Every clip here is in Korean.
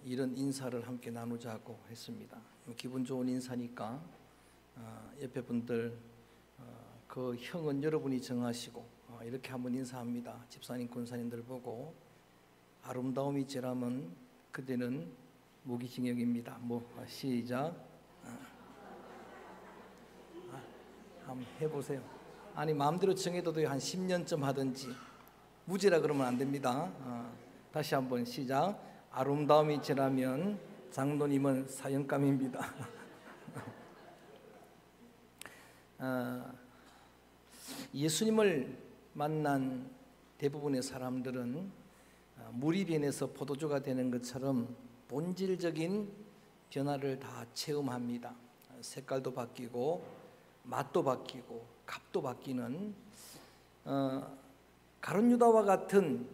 이런 인사를 함께 나누자고 했습니다. 기분 좋은 인사니까 옆에 분들 그 형은 여러분이 정하시고 이렇게 한번 인사합니다. 집사님, 권사님들 보고 아름다움이 제라면 그대는 무기징역입니다. 시작. 한번 해보세요. 아니 마음대로 정해도 한 10년쯤 하든지 무지라 그러면 안 됩니다. 다시 한번 시작. 아름다움이 제라면 장로님은 사형감입니다. 예수님을 만난 대부분의 사람들은 물이 변해서 포도주가 되는 것처럼 본질적인 변화를 다 체험합니다. 색깔도 바뀌고 맛도 바뀌고 값도 바뀌는 가룟 유다와 같은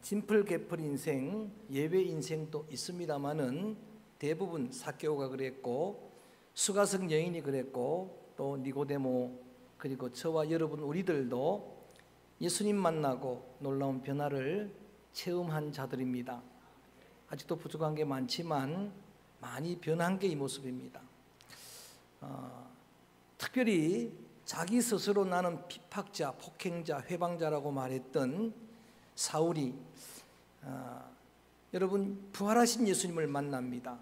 진풀개풀 인생, 예외 인생도 있습니다만은 대부분 삭개오가 그랬고 수가성 여인이 그랬고 또 니고데모 그리고 저와 여러분 우리들도 예수님 만나고 놀라운 변화를 체험한 자들입니다. 아직도 부족한 게 많지만 많이 변한 게 이 모습입니다. 특별히 자기 스스로 나는 핍박자, 폭행자, 회방자라고 말했던 사울이 여러분 부활하신 예수님을 만납니다.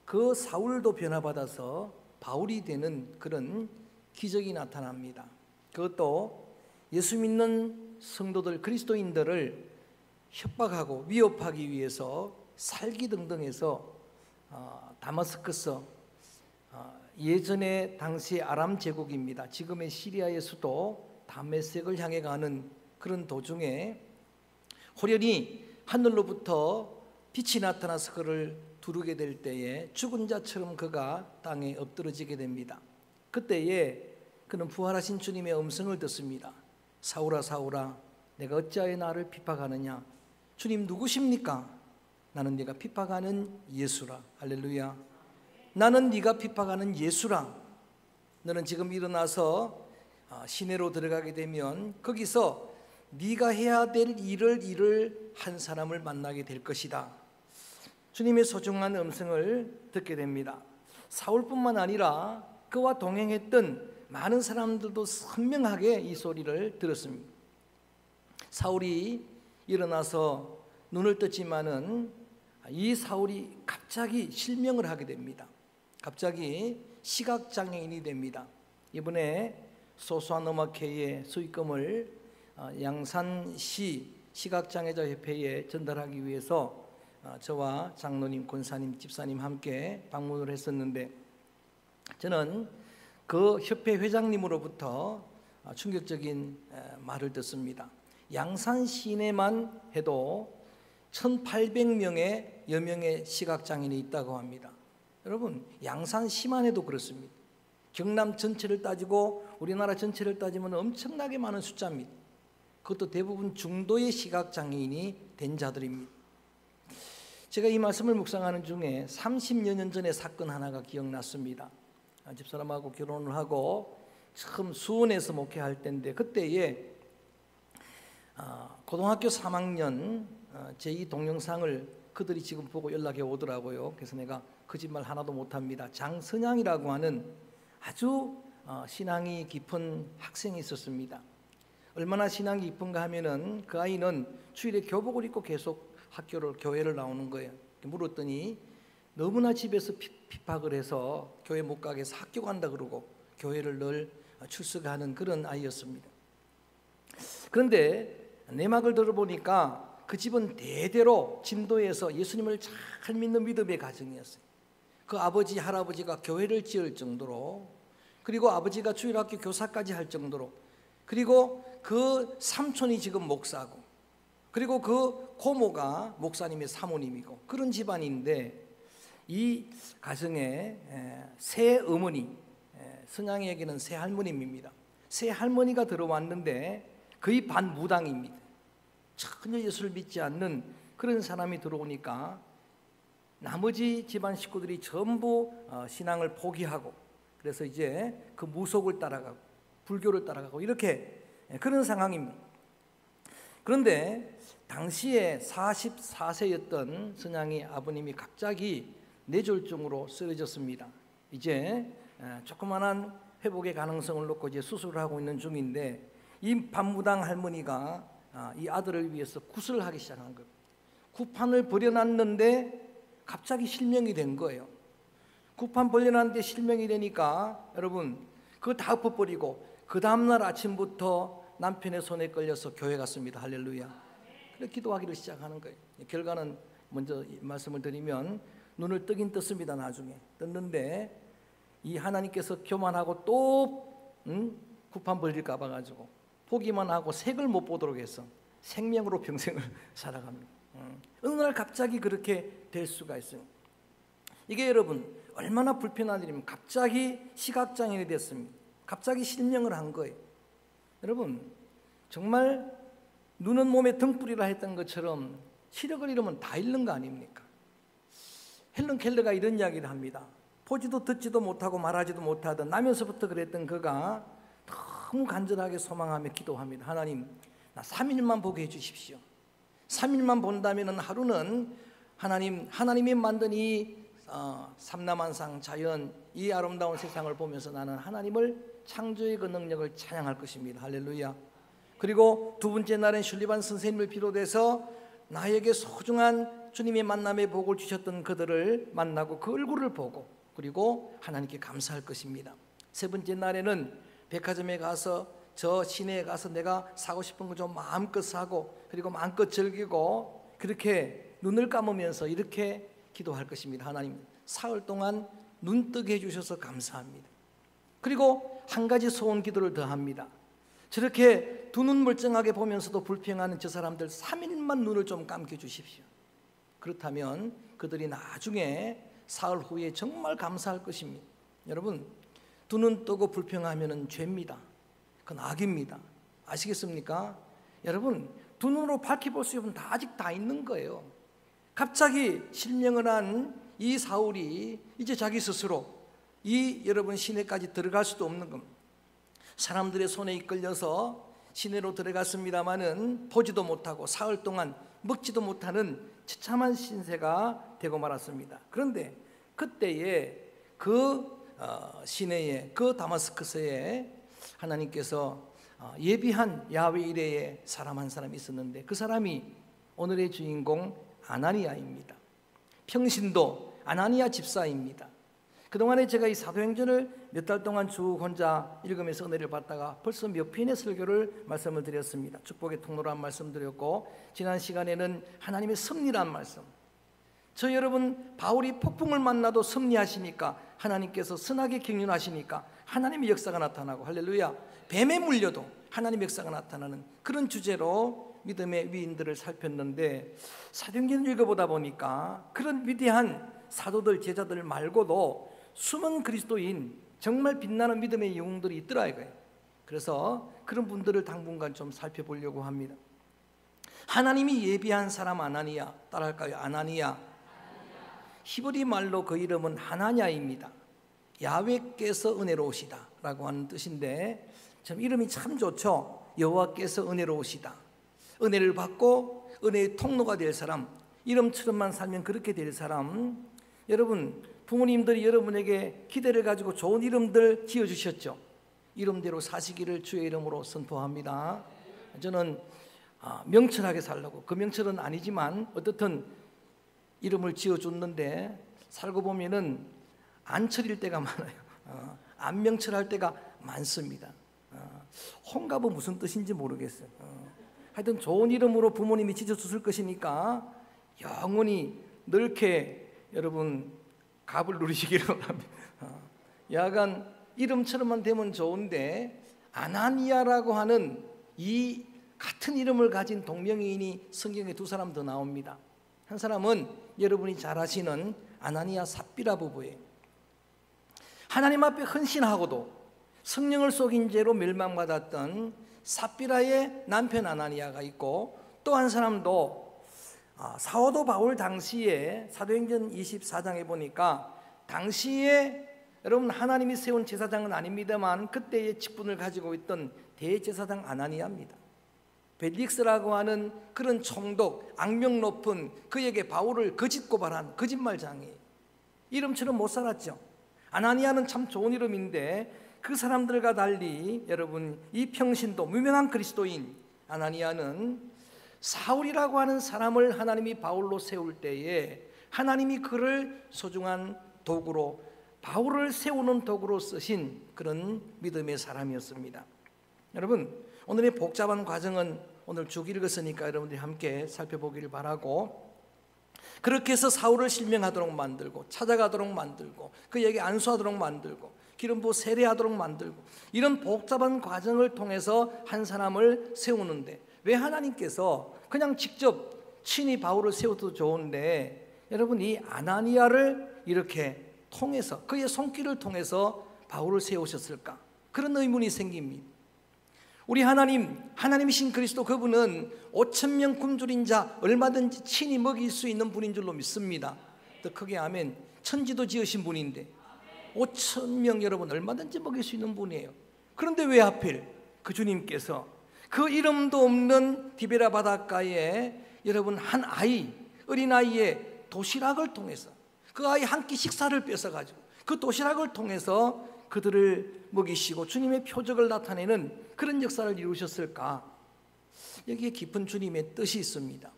그 사울도 변화받아서 바울이 되는 그런 기적이 나타납니다. 그것도 예수 믿는 성도들, 그리스도인들을 협박하고 위협하기 위해서 살기등등해서 다마스커스, 예전에 당시 아람 제국입니다. 지금의 시리아의 수도 다메섹을 향해 가는 그런 도중에 호련히 하늘로부터 빛이 나타나서 그를 두르게 될 때에 죽은 자처럼 그가 땅에 엎드러지게 됩니다. 그때에 그는 부활하신 주님의 음성을 듣습니다. 사울아 사울아 내가 어찌하여 나를 핍박하느냐. 주님 누구십니까? 나는 네가 핍박하는 예수라. 할렐루야. 나는 네가 핍박하는 예수라. 너는 지금 일어나서 시내로 들어가게 되면 거기서 네가 해야 될 일을 한 사람을 만나게 될 것이다. 주님의 소중한 음성을 듣게 됩니다. 사울뿐만 아니라 그와 동행했던 많은 사람들도 선명하게 이 소리를 들었습니다. 사울이 일어나서 눈을 떴지만은 이 사울이 갑자기 실명을 하게 됩니다. 갑자기 시각장애인이 됩니다. 이번에 소소한 음악회의 수익금을 양산시 시각장애자 협회에 전달하기 위해서 저와 장로님, 권사님, 집사님 함께 방문을 했었는데 저는 그 협회 회장님으로부터 충격적인 말을 듣습니다. 양산 시내만 해도 1800명의 여명의 시각장애인이 있다고 합니다. 여러분 양산시만 해도 그렇습니다. 경남 전체를 따지고 우리나라 전체를 따지면 엄청나게 많은 숫자입니다. 그것도 대부분 중도의 시각장애인이 된 자들입니다. 제가 이 말씀을 묵상하는 중에 30여 년 전의 사건 하나가 기억났습니다. 집사람하고 결혼을 하고 처음 수원에서 목회할 때인데 그때에 고등학교 3학년 제2 동영상을 그들이 지금 보고 연락해 오더라고요. 그래서 내가 거짓말 하나도 못합니다. 장선양이라고 하는 아주 신앙이 깊은 학생이 있었습니다. 얼마나 신앙이 깊은가 하면은 그 아이는 주일에 교복을 입고 계속 교회를 나오는 거예요. 물었더니 너무나 집에서 핍박을 해서 교회 못 가게 해서 학교 간다 그러고 교회를 늘 출석하는 그런 아이였습니다. 그런데 내막을 들어보니까 그 집은 대대로 진도에서 예수님을 잘 믿는 믿음의 가정이었어요. 그 아버지, 할아버지가 교회를 지을 정도로, 그리고 아버지가 주일학교 교사까지 할 정도로, 그리고 그 삼촌이 지금 목사고, 그리고 그 고모가 목사님의 사모님이고 그런 집안인데 이 가정에 새 어머니, 선양에게는 새 할머님입니다. 새 할머니가 들어왔는데 거의 반무당입니다. 전혀 예수를 믿지 않는 그런 사람이 들어오니까 나머지 집안 식구들이 전부 신앙을 포기하고 그래서 이제 그 무속을 따라가고 불교를 따라가고 이렇게 그런 상황입니다. 그런데 당시에 44세였던 선양의 아버님이 갑자기 뇌졸중으로 쓰러졌습니다. 이제 조그만한 회복의 가능성을 놓고 이제 수술을 하고 있는 중인데, 이 반무당 할머니가 이 아들을 위해서 굿을 하기 시작한 거예요. 굿판을 버려놨는데 갑자기 실명이 된 거예요. 굿판 버려놨는데 실명이 되니까 여러분 그거 다 엎어버리고 그 다음날 아침부터 남편의 손에 끌려서 교회 갔습니다. 할렐루야. 그래서 기도하기를 시작하는 거예요. 결과는 먼저 말씀을 드리면 눈을 뜨긴 떴습니다. 나중에 떴는데 이 하나님께서 교만하고 또 굿판 벌릴까 봐가지고 보기만 하고 색을 못 보도록 해서 생명으로 평생을 살아갑니다. 어느 날 갑자기 그렇게 될 수가 있어요. 이게 여러분 얼마나 불편한 일이면 갑자기 시각장애인이 됐습니다. 갑자기 실명을 한 거예요. 여러분 정말 눈은 몸에 등불이라 했던 것처럼 시력을 잃으면 다 잃는 거 아닙니까? 헬런 켈러가 이런 이야기를 합니다. 보지도 듣지도 못하고 말하지도 못하던 나면서부터 그랬던 그가 너무 간절하게 소망하며 기도합니다. 하나님, 나 3일만 보게 해주십시오. 3일만 본다면 하루는 하나님이 만든 이 삼라만상 자연, 이 아름다운 세상을 보면서 나는 하나님을 창조의 그 능력을 찬양할 것입니다. 할렐루야. 그리고 두 번째 날엔 슐리반 선생님을 비롯해서 나에게 소중한 주님의 만남의 복을 주셨던 그들을 만나고 그 얼굴을 보고 그리고 하나님께 감사할 것입니다. 세 번째 날에는 백화점에 가서 저 시내에 가서 내가 사고 싶은 거 좀 마음껏 사고 그리고 마음껏 즐기고 그렇게 눈을 감으면서 이렇게 기도할 것입니다. 하나님, 사흘 동안 눈 뜨게 해주셔서 감사합니다. 그리고 한 가지 소원 기도를 더 합니다. 저렇게 두 눈 멀쩡하게 보면서도 불평하는 저 사람들 3일만 눈을 좀 감겨 주십시오. 그렇다면 그들이 나중에 사흘 후에 정말 감사할 것입니다. 여러분, 두 눈 뜨고 불평하면 죄입니다. 그건 악입니다. 아시겠습니까? 여러분, 두 눈으로 밝히 볼 수 있는 다 아직 다 있는 거예요. 갑자기 실명을 한 이 사울이 이제 자기 스스로 이 여러분 시내까지 들어갈 수도 없는 겁니다. 사람들의 손에 이끌려서 시내로 들어갔습니다마는 보지도 못하고 사흘 동안 먹지도 못하는 처참한 신세가 되고 말았습니다. 그런데 그때에 그 시내에 그 다마스커스에 하나님께서 예비한 야훼 이레의 사람 한 사람이 있었는데 그 사람이 오늘의 주인공 아나니아입니다. 평신도 아나니아 집사입니다. 그동안에 제가 이 사도행전을 몇 달 동안 쭉 혼자 읽으면서 은혜를 받다가 벌써 몇 편의 설교를 말씀을 드렸습니다. 축복의 통로란 말씀 드렸고 지난 시간에는 하나님의 섭리란 말씀, 저 여러분 바울이 폭풍을 만나도 섭리하시니까 하나님께서 선하게 경륜하시니까 하나님의 역사가 나타나고 할렐루야, 뱀에 물려도 하나님의 역사가 나타나는 그런 주제로 믿음의 위인들을 살폈는데 사도행전을 읽어보다 보니까 그런 위대한 사도들 제자들 말고도 숨은 그리스도인 정말 빛나는 믿음의 영웅들이 있더라 이거예요. 그래서 그런 분들을 당분간 좀 살펴보려고 합니다. 하나님이 예비한 사람 아나니아, 따라할까요? 아나니아. 히브리 말로 그 이름은 하나냐입니다. 야훼께서 은혜로우시다 라고 하는 뜻인데 참 이름이 참 좋죠. 여호와께서 은혜로우시다. 은혜를 받고 은혜의 통로가 될 사람, 이름처럼만 살면 그렇게 될 사람. 여러분 부모님들이 여러분에게 기대를 가지고 좋은 이름들 지어주셨죠. 이름대로 사시기를 주의 이름으로 선포합니다. 저는 명철하게 살려고, 그 명철은 아니지만 어떻든 이름을 지어줬는데 살고 보면은 안 철일 때가 많아요. 안 명철할 때가 많습니다. 홍갑은 무슨 뜻인지 모르겠어요. 하여튼 좋은 이름으로 부모님이 지어줬을 것이니까 영원히 넓게 여러분 갑을 누리시기를 바랍니다. 야간 이름처럼만 되면 좋은데 아나니아라고 하는 이 같은 이름을 가진 동명이인이 성경에 두 사람 더 나옵니다. 한 사람은 여러분이 잘 아시는 아나니아 삽비라 부부예요. 하나님 앞에 헌신하고도 성령을 속인 죄로 멸망받았던 삽비라의 남편 아나니아가 있고 또 한 사람도 사도 바울 당시에 사도행전 24장에 보니까 당시에 여러분 하나님이 세운 제사장은 아닙니다만 그때의 직분을 가지고 있던 대제사장 아나니아입니다. 벨릭스라고 하는 그런 총독, 악명 높은 그에게 바울을 거짓 고발한 거짓말장이 이름처럼 못 살았죠. 아나니아는 참 좋은 이름인데 그 사람들과 달리 여러분 이 평신도 유명한 그리스도인 아나니아는 사울이라고 하는 사람을 하나님이 바울로 세울 때에 하나님이 그를 소중한 도구로 바울을 세우는 도구로 쓰신 그런 믿음의 사람이었습니다. 여러분 오늘의 복잡한 과정은 오늘 쭉 읽었으니까 여러분들이 함께 살펴보기를 바라고, 그렇게 해서 사울을 실명하도록 만들고 찾아가도록 만들고 그에게 안수하도록 만들고 기름 부어 세례하도록 만들고 이런 복잡한 과정을 통해서 한 사람을 세우는데 왜 하나님께서 그냥 직접 친히 바울을 세워도 좋은데 여러분 이 아나니아를 이렇게 통해서 그의 손길을 통해서 바울을 세우셨을까? 그런 의문이 생깁니다. 우리 하나님이신 그리스도 그분은 5,000명 굶주린 자 얼마든지 친히 먹일 수 있는 분인 줄로 믿습니다. 더 크게 아멘. 천지도 지으신 분인데 5,000명 여러분 얼마든지 먹일 수 있는 분이에요. 그런데 왜 하필 그 주님께서 그 이름도 없는 디베라 바닷가에 여러분 한 아이, 어린아이의 도시락을 통해서 그 아이 한 끼 식사를 뺏어가지고 그 도시락을 통해서 그들을 먹이시고 주님의 표적을 나타내는 그런 역사를 이루셨을까? 여기에 깊은 주님의 뜻이 있습니다.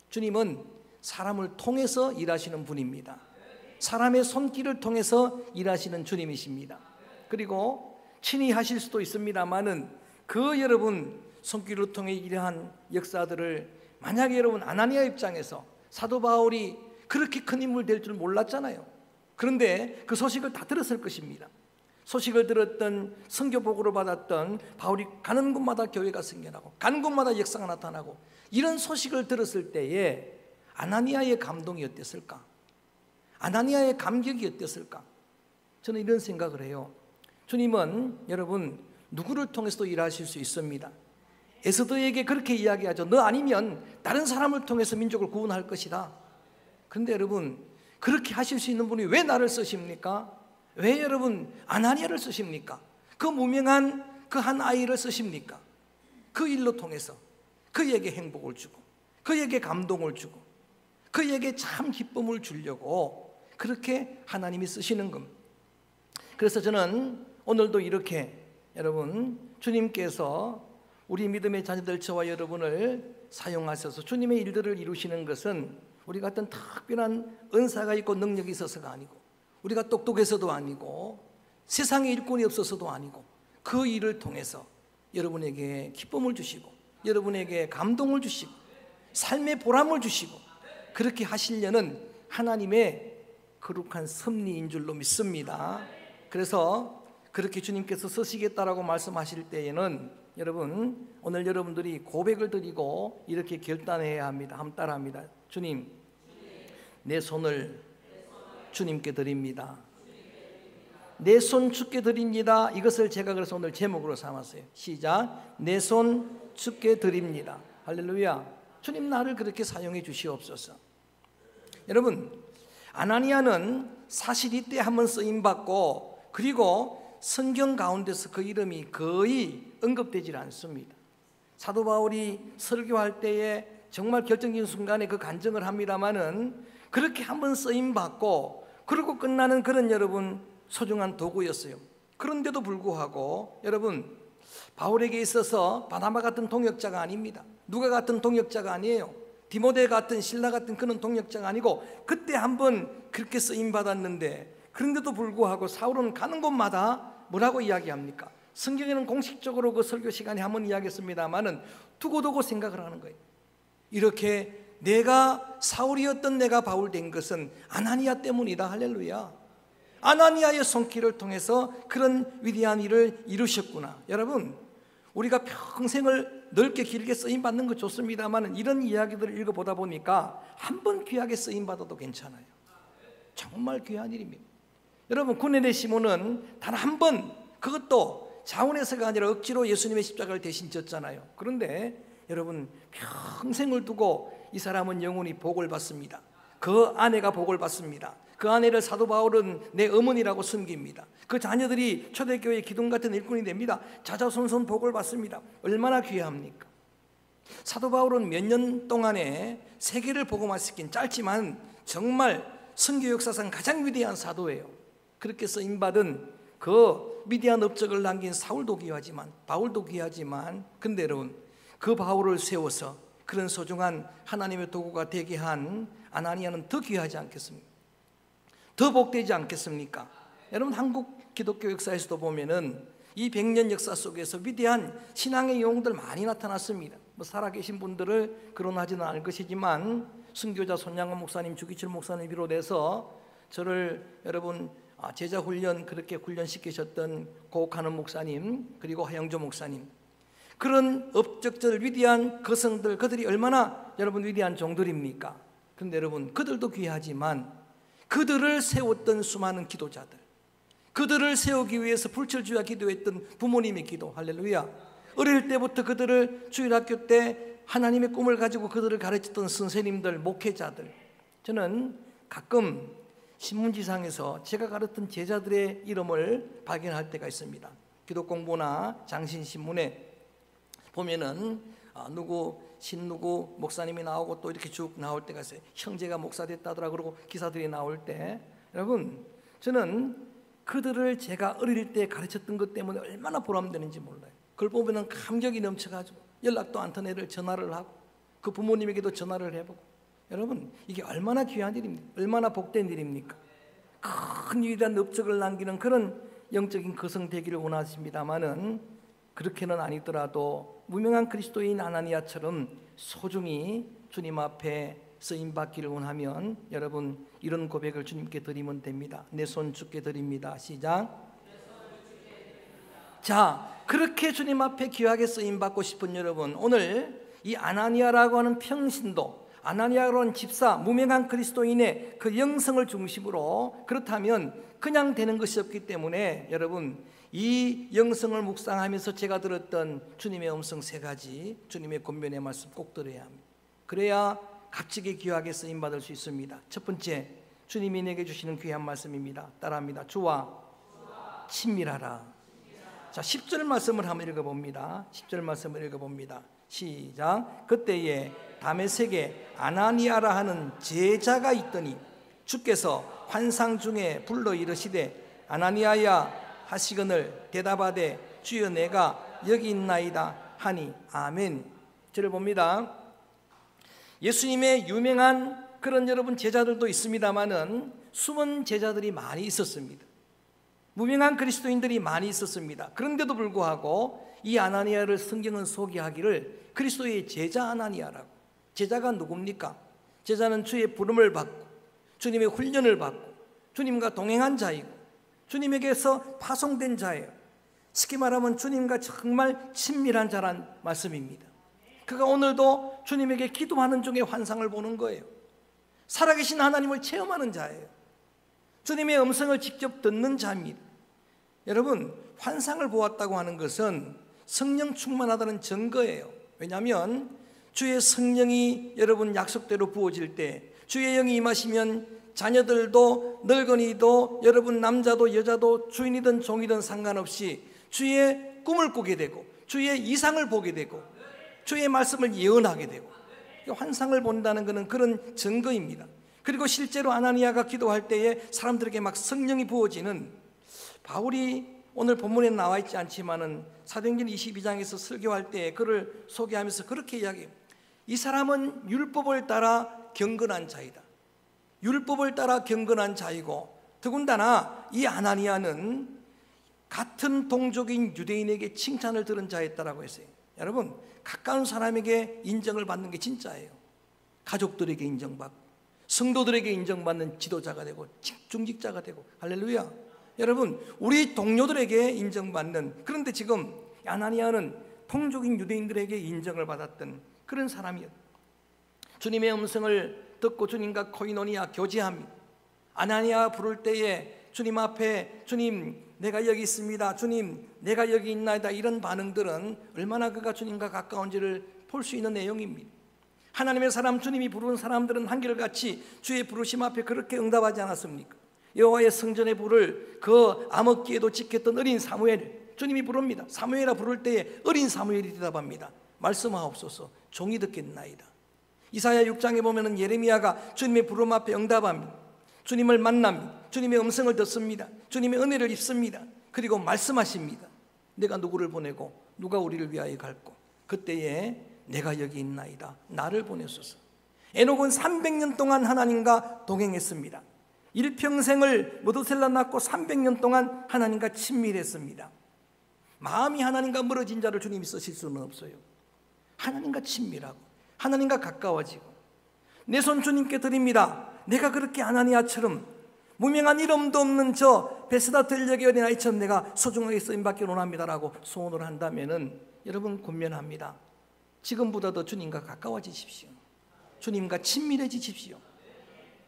주님은 사람을 통해서 일하시는 분입니다. 사람의 손길을 통해서 일하시는 주님이십니다. 그리고 친히 하실 수도 있습니다만은 그 여러분 손길을 통해 일한 역사들을 만약에 여러분 아나니아 입장에서 사도 바울이 그렇게 큰 인물 될 줄 몰랐잖아요. 그런데 그 소식을 다 들었을 것입니다. 소식을 들었던 선교 보고를 받았던 바울이 가는 곳마다 교회가 생겨나고 가는 곳마다 역사가 나타나고 이런 소식을 들었을 때에 아나니아의 감동이 어땠을까? 아나니아의 감격이 어땠을까? 저는 이런 생각을 해요. 주님은 여러분 누구를 통해서도 일하실 수 있습니다. 에스더에게 그렇게 이야기하죠. 너 아니면 다른 사람을 통해서 민족을 구원할 것이다. 그런데 여러분 그렇게 하실 수 있는 분이 왜 나를 쓰십니까? 왜 여러분 아나니아를 쓰십니까? 그 무명한 그 한 아이를 쓰십니까? 그 일로 통해서 그에게 행복을 주고 그에게 감동을 주고 그에게 참 기쁨을 주려고 그렇게 하나님이 쓰시는 겁니다. 그래서 저는 오늘도 이렇게 여러분 주님께서 우리 믿음의 자녀들 저와 여러분을 사용하셔서 주님의 일들을 이루시는 것은 우리가 어떤 특별한 은사가 있고 능력이 있어서가 아니고 우리가 똑똑해서도 아니고 세상에 일꾼이 없어서도 아니고 그 일을 통해서 여러분에게 기쁨을 주시고 여러분에게 감동을 주시고 삶의 보람을 주시고 그렇게 하시려는 하나님의 거룩한 섭리인 줄로 믿습니다. 그래서 그렇게 주님께서 쓰시겠다라고 말씀하실 때에는 여러분 오늘 여러분들이 고백을 드리고 이렇게 결단해야 합니다. 한번 따라합니다. 주님, 내 손을 주님께 드립니다. 내 손 주께 드립니다. 이것을 제가 그래서 오늘 제목으로 삼았어요. 시작. 내 손 주께 드립니다. 할렐루야. 주님 나를 그렇게 사용해 주시옵소서. 여러분 아나니아는 사실 이때 한번 쓰임받고 그리고 성경 가운데서 그 이름이 거의 언급되질 않습니다. 사도 바울이 설교할 때에 정말 결정적인 순간에 그 간증을 합니다마는 그렇게 한번 쓰임받고 그러고 끝나는 그런 여러분 소중한 도구였어요. 그런데도 불구하고 여러분 바울에게 있어서 바나바 같은 동역자가 아닙니다. 누가 같은 동역자가 아니에요. 디모데 같은 실라 같은 그런 동역자가 아니고 그때 한번 그렇게 쓰임받았는데 그런데도 불구하고 사울은 가는 곳마다 뭐라고 이야기합니까? 성경에는 공식적으로 그 설교 시간에 한번 이야기했습니다마는 두고두고 생각을 하는 거예요. 이렇게 내가 사울이었던 내가 바울 된 것은 아나니아 때문이다. 할렐루야. 아나니아의 손길을 통해서 그런 위대한 일을 이루셨구나. 여러분 우리가 평생을 넓게 길게 쓰임받는 거 좋습니다만 이런 이야기들을 읽어보다 보니까 한 번 귀하게 쓰임받아도 괜찮아요. 정말 귀한 일입니다. 여러분 구레네 시몬은 단 한 번 그것도 자원해서가 아니라 억지로 예수님의 십자가를 대신 졌잖아요. 그런데 여러분 평생을 두고 이 사람은 영원히 복을 받습니다. 그 아내가 복을 받습니다. 그 아내를 사도 바울은 내 어머니라고 섬깁니다. 그 자녀들이 초대교회 기둥 같은 일꾼이 됩니다. 자자손손 복을 받습니다. 얼마나 귀합니까? 사도 바울은 몇 년 동안에 세계를 복음화시킨 짧지만 정말 선교 역사상 가장 위대한 사도예요. 그렇게 쓰임받은 그 위대한 업적을 남긴 사울도 귀하지만, 바울도 귀하지만, 근데 여러분, 그 바울을 세워서 그런 소중한 하나님의 도구가 되게 한 아나니아는 더 귀하지 않겠습니까? 더 복되지 않겠습니까? 여러분, 한국 기독교 역사에서도 보면은 이 100년 역사 속에서 위대한 신앙의 영웅들 많이 나타났습니다. 뭐 살아계신 분들을 거론하지는 않을 것이지만, 순교자 손양원 목사님, 주기철 목사님 비롯해서 저를 여러분 제자 훈련 그렇게 훈련시키셨던 고옥하는 목사님, 그리고 하영조 목사님, 그런 업적들 위대한 거성들, 그들이 얼마나 여러분 위대한 종들입니까? 그런데 여러분, 그들도 귀하지만 그들을 세웠던 수많은 기도자들, 그들을 세우기 위해서 불철주야 기도했던 부모님의 기도, 할렐루야. 어릴 때부터 그들을 주일학교 때 하나님의 꿈을 가지고 그들을 가르쳤던 선생님들, 목회자들, 저는 가끔 신문지상에서 제가 가르쳤던 제자들의 이름을 발견할 때가 있습니다. 기독공보나 장신신문에 보면은 누구 신누구 목사님이 나오고 또 이렇게 쭉 나올 때가 있어요. 형제가 목사 됐다더라 그러고 기사들이 나올 때, 여러분, 저는 그들을 제가 어릴 때 가르쳤던 것 때문에 얼마나 보람되는지 몰라요. 그걸 보면은 감격이 넘쳐가지고 연락도 안 터는 애를 전화를 하고 그 부모님에게도 전화를 해보고, 여러분, 이게 얼마나 귀한 일입니까? 얼마나 복된 일입니까? 큰 위대한 업적을 남기는 그런 영적인 거성 되기를 원하십니다마는, 그렇게는 아니더라도 무명한 그리스도인 아나니아처럼 소중히 주님 앞에 쓰임받기를 원하면 여러분, 이런 고백을 주님께 드리면 됩니다. 내 손 주께 드립니다. 시작. 자, 그렇게 주님 앞에 귀하게 쓰임받고 싶은 여러분, 오늘 이 아나니아라고 하는 평신도, 아나니아라고 하는 집사, 무명한 그리스도인의 그 영성을 중심으로, 그렇다면 그냥 되는 것이 없기 때문에 여러분, 이 영성을 묵상하면서 제가 들었던 주님의 음성 3가지, 주님의 권면의 말씀 꼭 들어야 합니다. 그래야 값지게 귀하게 쓰임받을 수 있습니다. 첫 번째, 주님이 내게 주시는 귀한 말씀입니다. 따라합니다. 주와 친밀하라. 자, 10절 말씀을 한번 읽어봅니다. 10절 말씀을 읽어봅니다. 시작. 그때에 다메섹에 아나니아라 하는 제자가 있더니 주께서 환상 중에 불러 이르시되 아나니아야 하시거늘 대답하되 주여 내가 여기 있나이다 하니 아멘. 저를 봅니다. 예수님의 유명한 그런 여러분 제자들도 있습니다마는 숨은 제자들이 많이 있었습니다. 무명한 그리스도인들이 많이 있었습니다. 그런데도 불구하고 이 아나니아를 성경은 소개하기를 그리스도의 제자 아나니아라고. 제자가 누굽니까? 제자는 주의 부름을 받고 주님의 훈련을 받고 주님과 동행한 자이고 주님에게서 파송된 자예요. 쉽게 말하면 주님과 정말 친밀한 자란 말씀입니다. 그가 오늘도 주님에게 기도하는 중에 환상을 보는 거예요. 살아계신 하나님을 체험하는 자예요. 주님의 음성을 직접 듣는 자입니다. 여러분, 환상을 보았다고 하는 것은 성령 충만하다는 증거예요. 왜냐하면 주의 성령이 여러분 약속대로 부어질 때, 주의 영이 임하시면 자녀들도 늙은이도 여러분 남자도 여자도 주인이든 종이든 상관없이 주의 꿈을 꾸게 되고 주의 이상을 보게 되고 주의 말씀을 예언하게 되고, 환상을 본다는 것은 그런 증거입니다. 그리고 실제로 아나니아가 기도할 때에 사람들에게 막 성령이 부어지는, 바울이 오늘 본문에 나와 있지 않지만은 사도행전 22장에서 설교할 때 그를 소개하면서 그렇게 이야기해요. 이 사람은 율법을 따라 경건한 자이다. 율법을 따라 경건한 자이고, 더군다나 이 아나니아는 같은 동족인 유대인에게 칭찬을 들은 자였다라고 했어요. 여러분, 가까운 사람에게 인정을 받는 게 진짜예요. 가족들에게 인정받고 성도들에게 인정받는 지도자가 되고 중직자가 되고, 할렐루야. 여러분, 우리 동료들에게 인정받는, 그런데 지금 아나니아는 동족인 유대인들에게 인정을 받았던 그런 사람이었다. 주님의 음성을 듣고 주님과 코이노니아 교제합니다. 아나니아 부를 때에 주님 앞에 주님 내가 여기 있습니다, 주님 내가 여기 있나이다, 이런 반응들은 얼마나 그가 주님과 가까운지를 볼 수 있는 내용입니다. 하나님의 사람, 주님이 부르는 사람들은 한결같이 주의 부르심 앞에 그렇게 응답하지 않았습니까? 여호와의 성전의 불을 그 암흑기에도 지켰던 어린 사무엘, 주님이 부릅니다. 사무엘아 부를 때에 어린 사무엘이 대답합니다. 말씀하옵소서, 종이 듣겠나이다. 이사야 6장에 보면은 예레미야가 주님의 부름 앞에 응답합니다. 주님을 만납니다. 주님의 음성을 듣습니다. 주님의 은혜를 입습니다. 그리고 말씀하십니다. 내가 누구를 보내고 누가 우리를 위하여 갈고, 그때에 내가 여기 있나이다. 나를 보내소서. 에녹은 300년 동안 하나님과 동행했습니다. 일평생을 모두셀라 낳고 300년 동안 하나님과 친밀했습니다. 마음이 하나님과 멀어진 자를 주님이 쓰실 수는 없어요. 하나님과 친밀하고 하나님과 가까워지고, 내 손 주님께 드립니다. 내가 그렇게 아나니아처럼 무명한 이름도 없는 저 베스다 들녘의 어린아이처럼 내가 소중하게 쓰임받기 원합니다라고 소원을 한다면은 여러분 권면합니다. 지금보다 더 주님과 가까워지십시오. 주님과 친밀해지십시오.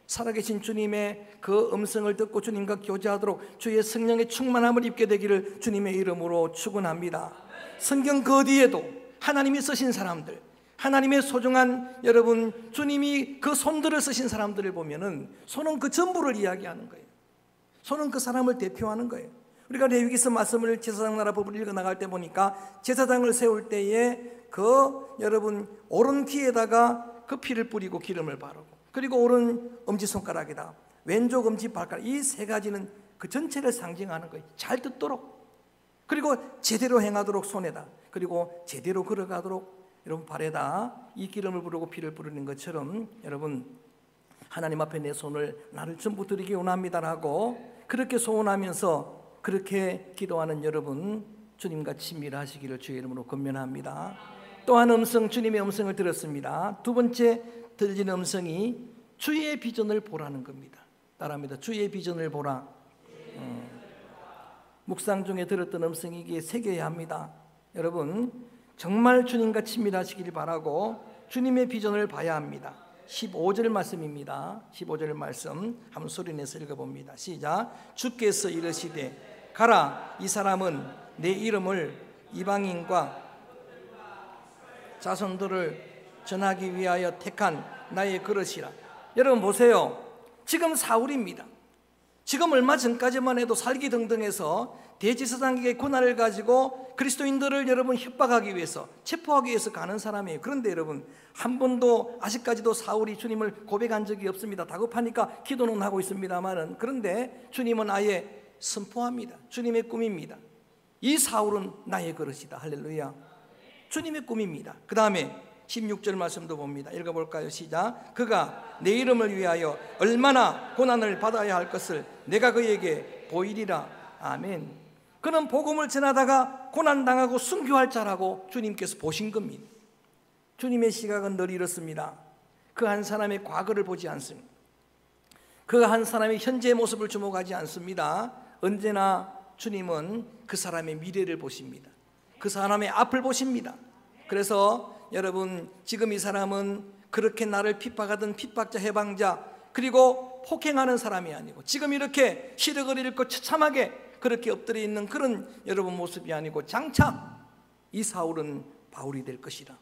살아계신 주님의 그 음성을 듣고 주님과 교제하도록 주의 성령의 충만함을 입게 되기를 주님의 이름으로 축원합니다. 성경 그 뒤에도 하나님이 쓰신 사람들, 하나님의 소중한 여러분, 주님이 그 손들을 쓰신 사람들을 보면은 손은 그 전부를 이야기하는 거예요. 손은 그 사람을 대표하는 거예요. 우리가 레위기서 말씀을 제사장 나라 법을 읽어 나갈 때 보니까 제사장을 세울 때에 그 여러분 오른 귀에다가 그 피를 뿌리고 기름을 바르고, 그리고 오른 엄지손가락에다 왼쪽 엄지발가락, 이 세 가지는 그 전체를 상징하는 거예요. 잘 듣도록, 그리고 제대로 행하도록 손에다, 그리고 제대로 걸어가도록 여러분 발에다 이 기름을 부르고 피를 뿌리는 것처럼 여러분 하나님 앞에 내 손을 나를 전부 드리기 원합니다라고 그렇게 소원하면서 그렇게 기도하는 여러분, 주님과 친밀하시기를 주의 이름으로 권면합니다. 또한 음성, 주님의 음성을 들었습니다. 두 번째 들리는 음성이 주의 비전을 보라는 겁니다. 따라합니다. 주의 비전을 보라. 묵상 중에 들었던 음성이 이게 새겨야 합니다. 여러분 정말 주님과 친밀하시길 바라고 주님의 비전을 봐야 합니다. 15절 말씀입니다. 15절 말씀 한번 소리내서 읽어봅니다. 시작. 주께서 이르시되 가라, 이 사람은 내 이름을 이방인과 자손들을 전하기 위하여 택한 나의 그릇이라. 여러분 보세요. 지금 사울입니다. 지금 얼마 전까지만 해도 살기등등해서 대제사장에게 고난을 가지고 그리스도인들을 여러분 협박하기 위해서, 체포하기 위해서 가는 사람이에요. 그런데 여러분 한 번도 아직까지도 사울이 주님을 고백한 적이 없습니다. 다급하니까 기도는 하고 있습니다만은, 그런데 주님은 아예 선포합니다. 주님의 꿈입니다. 이 사울은 나의 그릇이다. 할렐루야. 주님의 꿈입니다. 그 다음에 16절 말씀도 봅니다. 읽어볼까요? 시작. 그가 내 이름을 위하여 얼마나 고난을 받아야 할 것을 내가 그에게 보이리라. 아멘. 그는 복음을 전하다가 고난당하고 순교할 자라고 주님께서 보신 겁니다. 주님의 시각은 늘 이렇습니다. 그 한 사람의 과거를 보지 않습니다. 그 한 사람의 현재의 모습을 주목하지 않습니다. 언제나 주님은 그 사람의 미래를 보십니다. 그 사람의 앞을 보십니다. 그래서 여러분 지금 이 사람은 그렇게 나를 핍박하던 핍박자, 해방자, 그리고 폭행하는 사람이 아니고, 지금 이렇게 시력을 잃고 처참하게 그렇게 엎드려 있는 그런 여러분 모습이 아니고, 장차 이 사울은 바울이 될 것이라.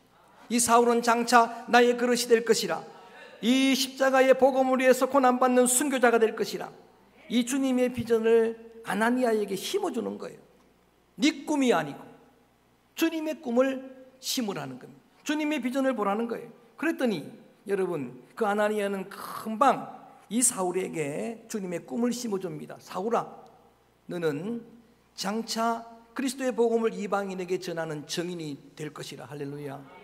이 사울은 장차 나의 그릇이 될 것이라. 이 십자가의 복음을 위해서 고난받는 순교자가 될 것이라. 이 주님의 비전을 아나니아에게 심어주는 거예요. 네 꿈이 아니고 주님의 꿈을 심으라는 겁니다. 주님의 비전을 보라는 거예요. 그랬더니 여러분 그 아나니아는 금방 이 사울에게 주님의 꿈을 심어줍니다. 사울아, 너는 장차 그리스도의 복음을 이방인에게 전하는 증인이 될 것이라. 할렐루야.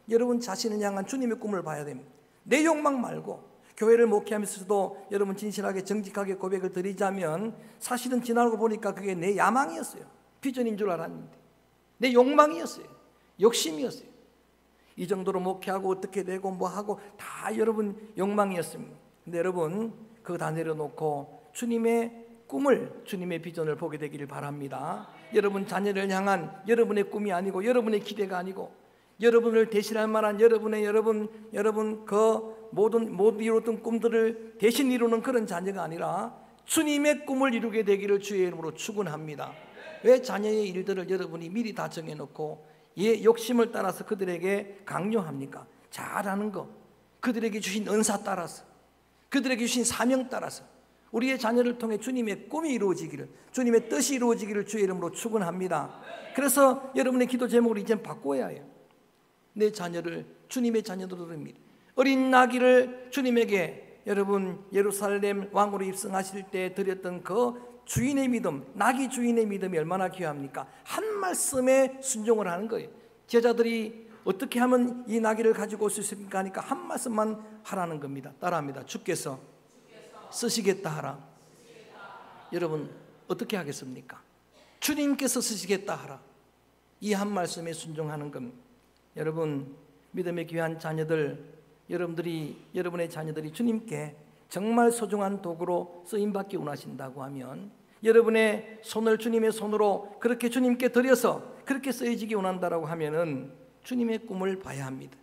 여러분 자신을 향한 주님의 꿈을 봐야 됩니다. 내 욕망 말고, 교회를 목회하면서도 여러분 진실하게 정직하게 고백을 드리자면 사실은 지나고 보니까 그게 내 야망이었어요. 비전인 줄 알았는데 내 욕망이었어요. 욕심이었어요. 이 정도로 목회하고 어떻게 되고 뭐하고 다 여러분 욕망이었습니다. 근데 여러분 그거 다 내려놓고 주님의 꿈을, 주님의 비전을 보게 되기를 바랍니다. 여러분 자녀를 향한 여러분의 꿈이 아니고, 여러분의 기대가 아니고, 여러분을 대신할 만한 여러분 그 모든 못 이루었던 꿈들을 대신 이루는 그런 자녀가 아니라 주님의 꿈을 이루게 되기를 주의 이름으로 축원합니다. 왜 자녀의 일들을 여러분이 미리 다 정해놓고 욕심을 따라서 그들에게 강요합니까? 잘하는 거, 그들에게 주신 은사 따라서, 그들에게 주신 사명 따라서 우리의 자녀를 통해 주님의 꿈이 이루어지기를, 주님의 뜻이 이루어지기를 주의 이름으로 축원합니다. 그래서 여러분의 기도 제목을 이제 바꿔야 해요. 내 자녀를 주님의 자녀로 드립니다. 어린 나귀를 주님에게 여러분 예루살렘 왕으로 입성하실 때 드렸던 그 주인의 믿음, 나귀 주인의 믿음이 얼마나 귀합니까? 한 말씀에 순종을 하는 거예요. 제자들이 어떻게 하면 이 나귀를 가지고 올 수 있습니까? 하니까 한 말씀만 하라는 겁니다. 따라합니다. 주께서 쓰시겠다 하라. 여러분 어떻게 하겠습니까? 주님께서 쓰시겠다 하라. 이 한 말씀에 순종하는 겁니다. 여러분 믿음의 귀한 자녀들, 여러분의 자녀들이 주님께 정말 소중한 도구로 쓰임받기 원하신다고 하면 여러분의 손을 주님의 손으로 그렇게 주님께 드려서 그렇게 쓰여지기 원한다라고 하면은 주님의 꿈을 봐야 합니다.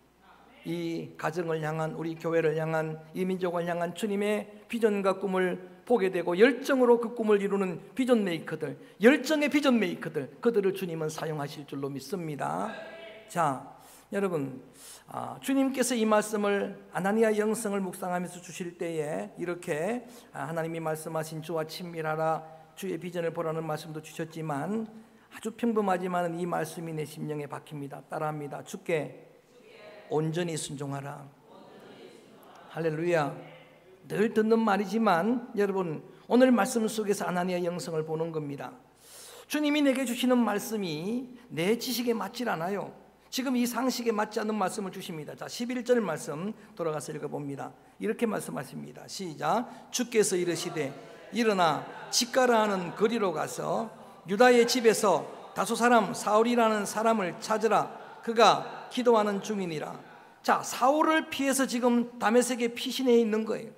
이 가정을 향한, 우리 교회를 향한, 이 민족을 향한 주님의 비전과 꿈을 보게 되고 열정으로 그 꿈을 이루는 비전 메이커들, 열정의 비전 메이커들, 그들을 주님은 사용하실 줄로 믿습니다. 자, 여러분 주님께서 이 말씀을 아나니아 영성을 묵상하면서 주실 때에 이렇게 하나님이 말씀하신 주와 친밀하라, 주의 비전을 보라는 말씀도 주셨지만 아주 평범하지만 이 말씀이 내 심령에 박힙니다. 따라합니다. 주께 온전히 순종하라. 할렐루야. 늘 듣는 말이지만 여러분 오늘 말씀 속에서 아나니아 영성을 보는 겁니다. 주님이 내게 주시는 말씀이 내 지식에 맞질 않아요. 지금 이 상식에 맞지 않는 말씀을 주십니다. 자, 11절 말씀 돌아가서 읽어봅니다. 이렇게 말씀하십니다. 시작. 주께서 이르시되 일어나 직가라 하는 거리로 가서 유다의 집에서 다소 사람 사울이라는 사람을 찾으라. 그가 기도하는 중이니라. 자, 사울을 피해서 지금 다메섹에 피신해 있는 거예요.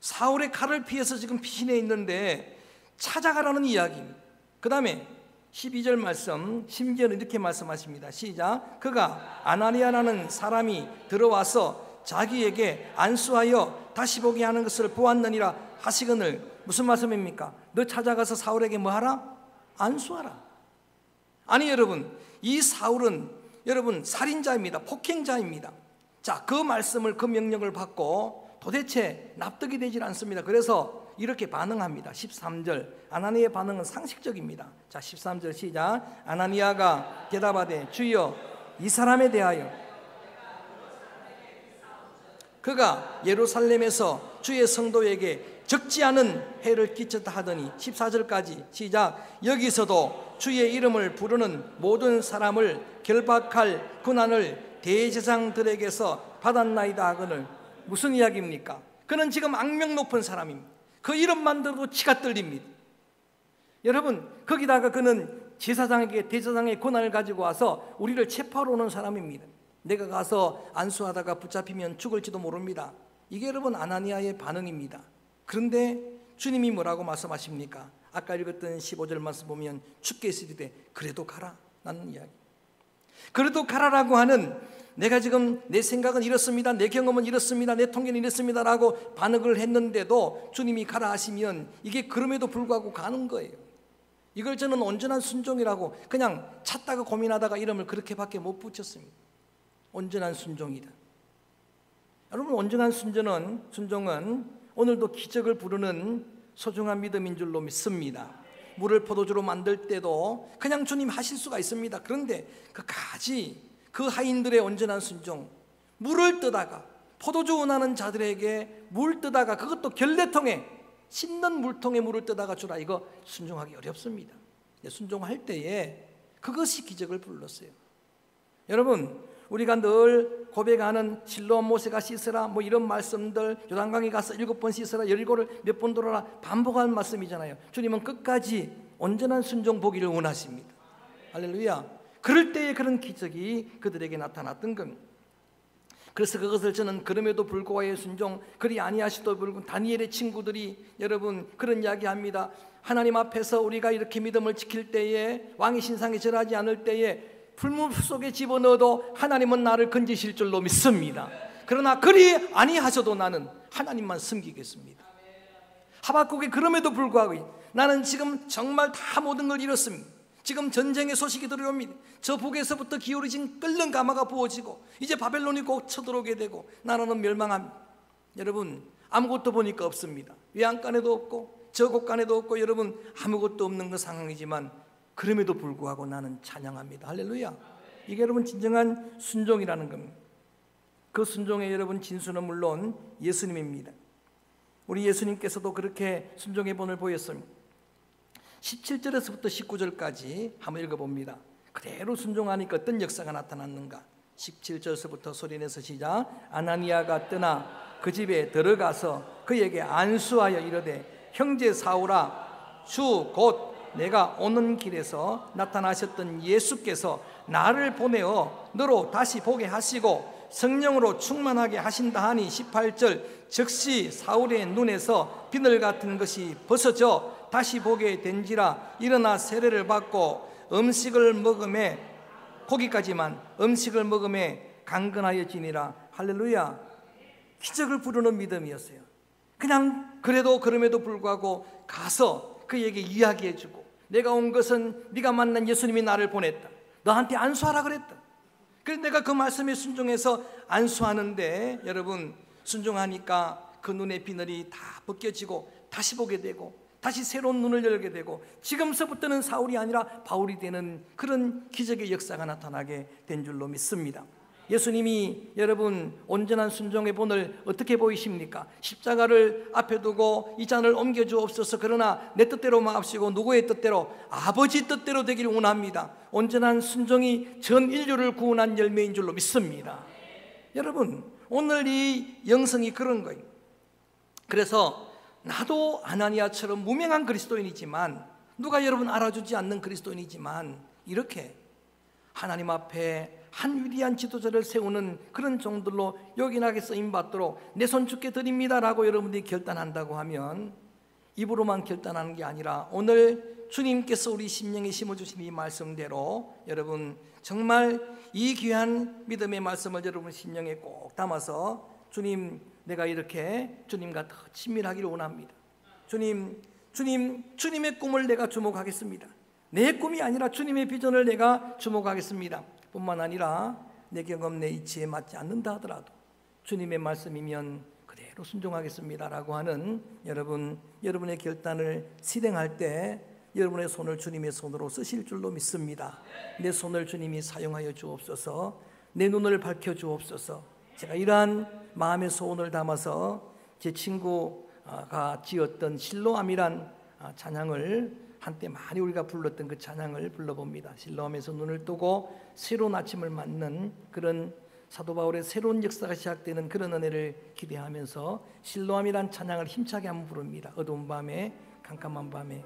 사울의 칼을 피해서 지금 피신해 있는데 찾아가라는 이야기입니다. 그 다음에 12절 말씀, 심지어는 이렇게 말씀하십니다. 시작. 그가 아나니아라는 사람이 들어와서 자기에게 안수하여 다시 보게 하는 것을 보았느니라 하시거늘. 무슨 말씀입니까? 너 찾아가서 사울에게 뭐 하라? 안수하라. 아니 여러분, 이 사울은 여러분 살인자입니다. 폭행자입니다. 자, 그 말씀을, 그 명령을 받고 도대체 납득이 되질 않습니다. 그래서 이렇게 반응합니다. 13절 아나니아의 반응은 상식적입니다. 자, 13절 시작. 아나니아가 대답하되 주여 이 사람에 대하여 그가 예루살렘에서 주의 성도에게 적지 않은 해를 끼쳤다 하더니 14절까지 시작. 여기서도 주의 이름을 부르는 모든 사람을 결박할 고난을 대제사장들에게서 받았나이다 하거늘. 무슨 이야기입니까? 그는 지금 악명 높은 사람입니다. 그 이름만 들어도 치가 떨립니다. 여러분 거기다가 그는 제사장에게 대제사장의 고난을 가지고 와서 우리를 체포하러 오는 사람입니다. 내가 가서 안수하다가 붙잡히면 죽을지도 모릅니다. 이게 여러분 아나니아의 반응입니다. 그런데 주님이 뭐라고 말씀하십니까? 아까 읽었던 15절 말씀 보면 주께서 이르되 그래도 가라 라는 이야기. 그래도 가라라고 하는, 내가 지금 내 생각은 이렇습니다, 내 경험은 이렇습니다, 내 통계는 이렇습니다 라고 반응을 했는데도 주님이 가라 하시면 이게 그럼에도 불구하고 가는 거예요. 이걸 저는 온전한 순종이라고 그냥 찾다가 고민하다가 이름을 그렇게밖에 못 붙였습니다. 온전한 순종이다. 여러분 온전한 순종은 오늘도 기적을 부르는 소중한 믿음인 줄로 믿습니다. 물을 포도주로 만들 때도 그냥 주님 하실 수가 있습니다. 그런데 그 가지, 그 하인들의 온전한 순종, 물을 뜨다가 포도주 원하는 자들에게 물 뜨다가 그것도 결례통에, 씻는 물통에 물을 뜨다가 주라, 이거 순종하기 어렵습니다. 순종할 때에 그것이 기적을 불렀어요. 여러분 우리가 늘 고백하는 실로암 모세가 씻으라 뭐 이런 말씀들, 요단강에 가서 7번 씻으라, 여리고를 몇 번 돌아라 반복한 말씀이잖아요. 주님은 끝까지 온전한 순종 보기를 원하십니다. 할렐루야. 그럴 때에 그런 기적이 그들에게 나타났던 겁니다. 그래서 그것을 저는 그럼에도 불구하고 순종, 그리 아니하시도 불구하고 다니엘의 친구들이 여러분 그런 이야기합니다. 하나님 앞에서 우리가 이렇게 믿음을 지킬 때에, 왕의 신상에 절하지 않을 때에 풀무 속에 집어넣어도 하나님은 나를 건지실 줄로 믿습니다. 그러나 그리 아니하셔도 나는 하나님만 섬기겠습니다. 하박국이 그럼에도 불구하고 나는 지금 정말 다 모든 걸 잃었습니다. 지금 전쟁의 소식이 들어옵니다. 저 북에서부터 기울어진 끓는 가마가 부어지고 이제 바벨론이 곧 쳐들어오게 되고 나라는 멸망합니다. 여러분 아무것도 보니까 없습니다. 외양간에도 없고 저 곳간에도 없고 여러분 아무것도 없는 그 상황이지만 그럼에도 불구하고 나는 찬양합니다. 할렐루야. 이게 여러분 진정한 순종이라는 겁니다. 그 순종의 여러분 진수는 물론 예수님입니다. 우리 예수님께서도 그렇게 순종의 본을 보였습니다. 17절에서부터 19절까지 한번 읽어봅니다. 그대로 순종하니까 어떤 역사가 나타났는가. 17절에서부터 소리내서 시작. 아나니아가 떠나 그 집에 들어가서 그에게 안수하여 이르되 형제 사울아, 주 곧 내가 오는 길에서 나타나셨던 예수께서 나를 보내어 너로 다시 보게 하시고 성령으로 충만하게 하신다 하니 18절 즉시 사울의 눈에서 비늘 같은 것이 벗어져 다시 보게 된지라 일어나 세례를 받고 음식을 먹음에 고기까지만 음식을 먹음에 강건하여지니라. 할렐루야. 기적을 부르는 믿음이었어요. 그냥 그럼에도 불구하고 가서 그에게 이야기해주고 내가 온 것은 네가 만난 예수님이 나를 보냈다. 너한테 안수하라 그랬다. 그래서 내가 그 말씀에 순종해서 안수하는데 여러분 순종하니까 그 눈의 비늘이 다 벗겨지고 다시 보게 되고 다시 새로운 눈을 열게 되고 지금서부터는 사울이 아니라 바울이 되는 그런 기적의 역사가 나타나게 된 줄로 믿습니다. 예수님이 여러분 온전한 순종의 본을 어떻게 보이십니까? 십자가를 앞에 두고 이 잔을 옮겨주옵소서. 그러나 내 뜻대로 마옵시고 누구의 뜻대로? 아버지 뜻대로 되기를 원합니다. 온전한 순종이 전 인류를 구원한 열매인 줄로 믿습니다. 여러분 오늘 이 영성이 그런 거예요. 그래서 나도 아나니아처럼 무명한 그리스도인이지만 누가 여러분 알아주지 않는 그리스도인이지만 이렇게 하나님 앞에 한 위대한 지도자를 세우는 그런 종들로 요긴하게 쓰임받도록 내 손 주께 드립니다라고 여러분들이 결단한다고 하면 입으로만 결단하는 게 아니라 오늘 주님께서 우리 심령에 심어주신 이 말씀대로 여러분 정말 이 귀한 믿음의 말씀을 여러분 심령에 꼭 담아서 주님 내가 이렇게 주님과 더 친밀하기를 원합니다. 주님의 꿈을 내가 주목하겠습니다. 내 꿈이 아니라 주님의 비전을 내가 주목하겠습니다. 뿐만 아니라 내 경험 내 이치에 맞지 않는다 하더라도 주님의 말씀이면 그대로 순종하겠습니다라고 하는 여러분의 결단을 실행할 때 여러분의 손을 주님의 손으로 쓰실 줄로 믿습니다. 내 손을 주님이 사용하여 주옵소서. 내 눈을 밝혀 주옵소서. 제가 이러한 마음의 소원을 담아서 제 친구가 지었던 실로암이란 찬양을 한때 많이 우리가 불렀던 그 찬양을 불러봅니다. 실로암에서 눈을 뜨고 새로운 아침을 맞는 그런 사도 바울의 새로운 역사가 시작되는 그런 은혜를 기대하면서 실로암이란 찬양을 힘차게 한번 부릅니다. 어두운 밤에 캄캄한 밤에